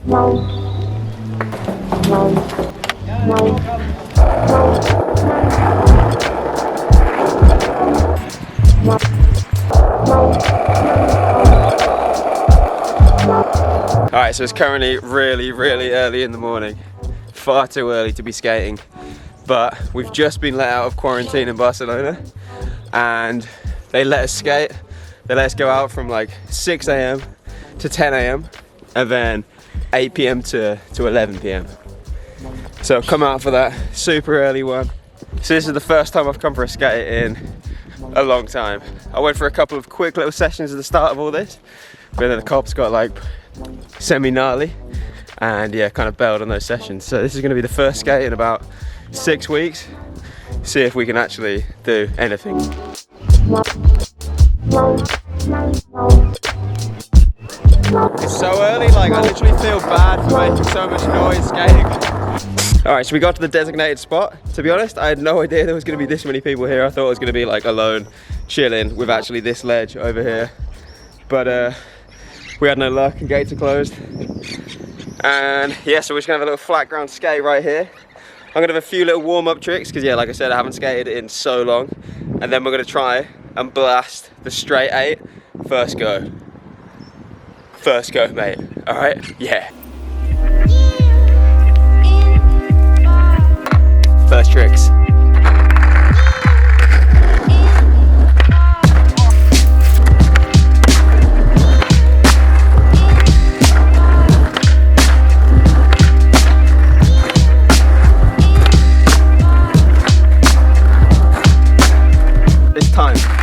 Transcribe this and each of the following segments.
Alright, so it's currently really early in the morning. Far too early to be skating. But we've just been let out of quarantine in Barcelona and they let us skate. They let us go out from like 6 AM to 10 AM and then 8 PM to 11 PM. So come out for that super early one. So this is the first time I've come for a skate in a long time. I went for a couple of quick little sessions at the start of all this, but then the cops got like semi-gnarly and yeah, kind of bailed on those sessions. So this is going to be the first skate in about 6 weeks. See if we can actually do anything. It's so early, like I literally feel bad for making so much noise skating. Alright, so we got to the designated spot. To be honest, I had no idea there was going to be this many people here. I thought it was going to be like alone, chilling with actually this ledge over here. But we had no luck and gates are closed. And yeah, so we're just going to have a little flat ground skate right here. I'm going to have a few little warm-up tricks because yeah, like I said, I haven't skated in so long. And then we're going to try and blast the straight 8 first go. First go, mate. Alright? Yeah. First tricks.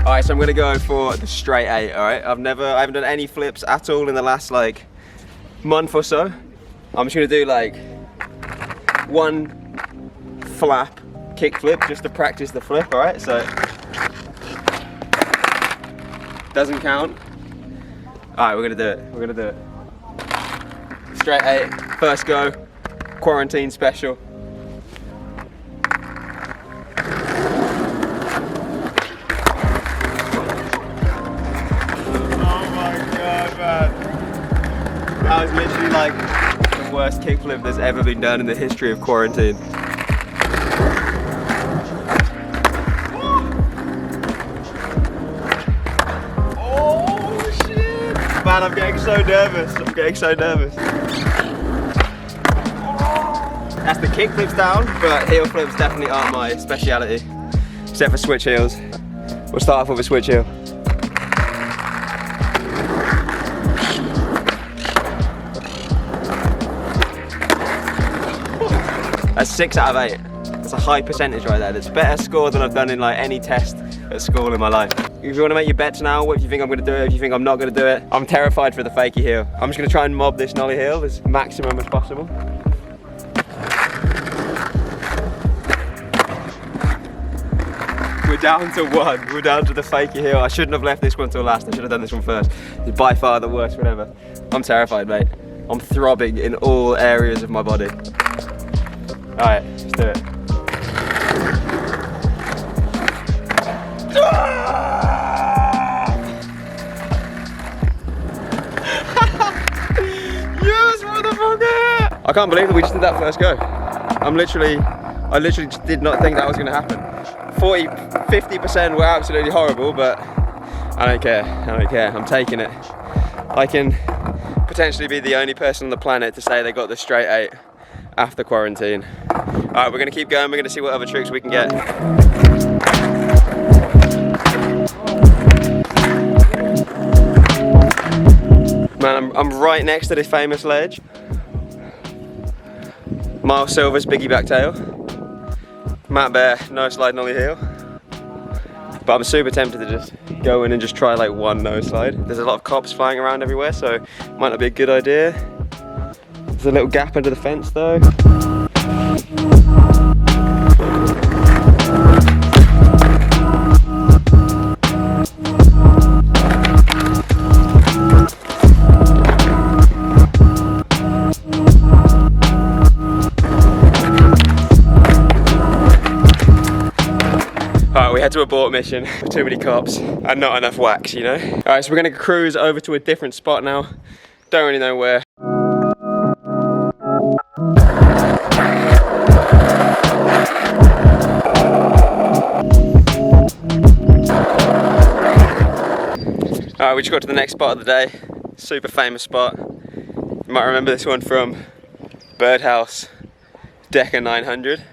Alright, so I'm gonna go for the straight 8, alright? I haven't done any flips at all in the last like month or so. I'm just gonna do like one flap kick flip just to practice the flip, alright? So doesn't count. Alright, we're gonna do it. Straight 8, first go, quarantine special. That was literally like the worst kickflip that's ever been done in the history of quarantine. Oh shit! Man, I'm getting so nervous. That's the kickflips down, but heel flips definitely aren't my speciality. Except for switch heels. We'll start off with a switch heel. That's 6 out of 8. That's a high percentage right there. That's a better score than I've done in like any test at school in my life. If you want to make your bets now, if you think I'm going to do it, if you think I'm not going to do it, I'm terrified for the fakie heel. I'm just going to try and mob this nollie heel as maximum as possible. We're down to 1. We're down to the fakie heel. I shouldn't have left this one till last. I should have done this one first. It's by far the worst one ever. I'm terrified, mate. I'm throbbing in all areas of my body. Alright, let's do it. Yes, motherfucker! I can't believe that we just did that first go. I literally just did not think that was going to happen. 50% were absolutely horrible, but I don't care. I'm taking it. I can potentially be the only person on the planet to say they got the straight 8 after quarantine. Alright, we're going to keep going. We're going to see what other tricks we can get. Man, I'm right next to this famous ledge. Miles Silver's Biggie Back Tail. Matt Bear, no slide nollie heel. But I'm super tempted to just go in and just try like one no slide. There's a lot of cops flying around everywhere, so it might not be a good idea. There's a little gap under the fence though. Alright, we had to abort mission. Too many cops and not enough wax, you know? Alright, so we're gonna cruise over to a different spot now. Don't really know where. Alright, we just got to the next spot of the day. Super famous spot. You might remember this one from Birdhouse Decker 900.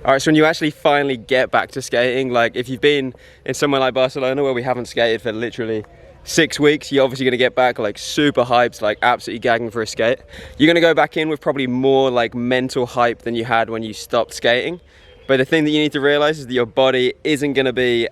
Alright, so when you actually finally get back to skating, like if you've been in somewhere like Barcelona where we haven't skated for literally 6 weeks, you're obviously going to get back like super hyped, like absolutely gagging for a skate. You're going to go back in with probably more like mental hype than you had when you stopped skating. But the thing that you need to realize is that your body isn't going to be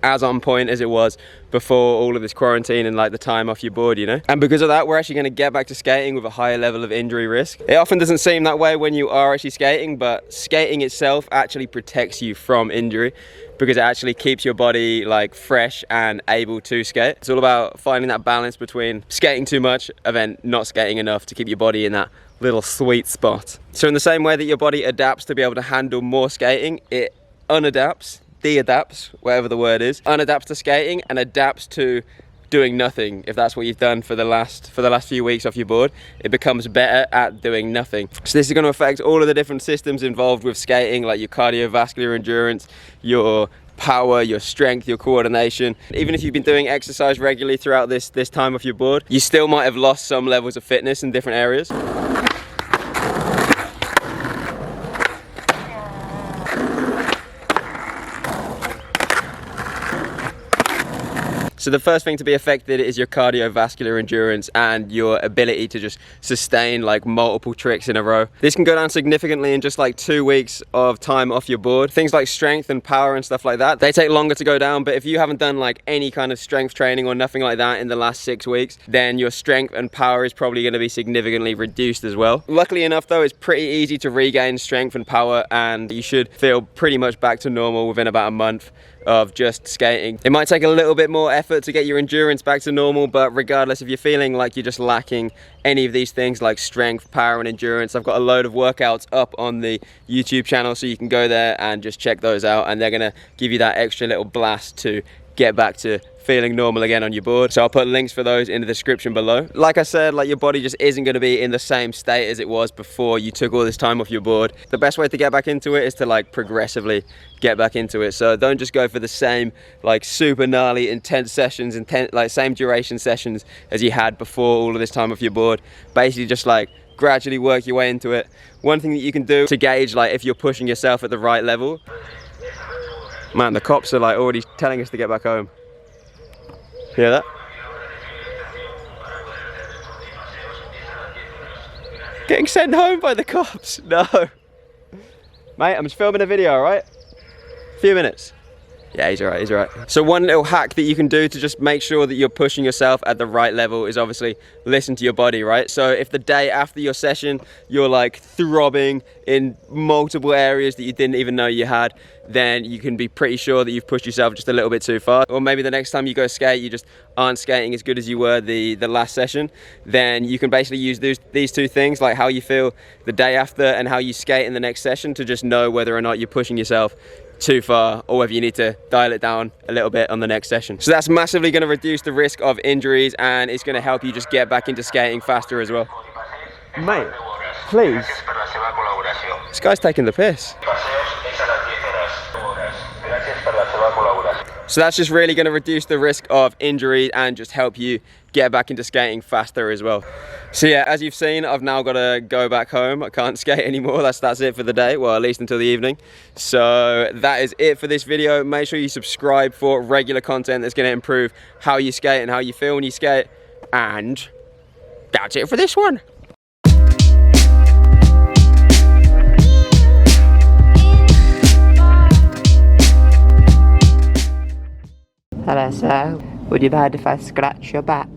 as on point as it was before all of this quarantine and like the time off your board, you know? And because of that, we're actually going to get back to skating with a higher level of injury risk. It often doesn't seem that way when you are actually skating, but skating itself actually protects you from injury because it actually keeps your body like fresh and able to skate. It's all about finding that balance between skating too much and then not skating enough to keep your body in that little sweet spot. So in the same way that your body adapts to be able to handle more skating, it unadapts, de-adapts, whatever the word is, unadapts to skating and adapts to doing nothing. If that's what you've done for the last few weeks off your board, it becomes better at doing nothing. So this is going to affect all of the different systems involved with skating, like your cardiovascular endurance, your power, your strength, your coordination. Even if you've been doing exercise regularly throughout this time off your board, you still might have lost some levels of fitness in different areas. So the first thing to be affected is your cardiovascular endurance and your ability to just sustain like multiple tricks in a row. This can go down significantly in just like 2 weeks of time off your board. Things like strength and power and stuff like that, they take longer to go down, but if you haven't done like any kind of strength training or nothing like that in the last 6 weeks, then your strength and power is probably going to be significantly reduced as well. Luckily enough though, it's pretty easy to regain strength and power and you should feel pretty much back to normal within about a month of just skating. It might take a little bit more effort to get your endurance back to normal, but regardless, if you're feeling like you're just lacking any of these things like strength, power and endurance, I've got a load of workouts up on the YouTube channel so you can go there and just check those out, and they're gonna give you that extra little blast to get back to feeling normal again on your board. So I'll put links for those in the description below. Like I said, like your body just isn't going to be in the same state as it was before you took all this time off your board. The best way to get back into it is to like progressively get back into it. So don't just go for the same like super gnarly intense sessions, like same duration sessions as you had before all of this time off your board. Basically just like gradually work your way into it. One thing that you can do to gauge like if you're pushing yourself at the right level. Man, the cops are like already telling us to get back home. Hear that? Getting sent home by the cops. No. Mate, I'm just filming a video, alright? Few minutes. Yeah, he's alright, he's alright. So one little hack that you can do to just make sure that you're pushing yourself at the right level is obviously listen to your body, right? So if the day after your session, you're like throbbing in multiple areas that you didn't even know you had, then you can be pretty sure that you've pushed yourself just a little bit too far. Or maybe the next time you go skate, you just aren't skating as good as you were the last session. Then you can basically use these two things, like how you feel the day after and how you skate in the next session, to just know whether or not you're pushing yourself too far or whether you need to dial it down a little bit on the next session. So that's massively going to reduce the risk of injuries and it's going to help you just get back into skating faster as well. Mate, please. This guy's taking the piss. So that's just really going to reduce the risk of injury and just help you get back into skating faster as well. So yeah, as you've seen, I've now got to go back home. I can't skate anymore. That's it for the day. Well, at least until the evening. So that is it for this video. Make sure you subscribe for regular content that's going to improve how you skate and how you feel when you skate. And that's it for this one. Hello, sir. Would you mind if I scratch your back?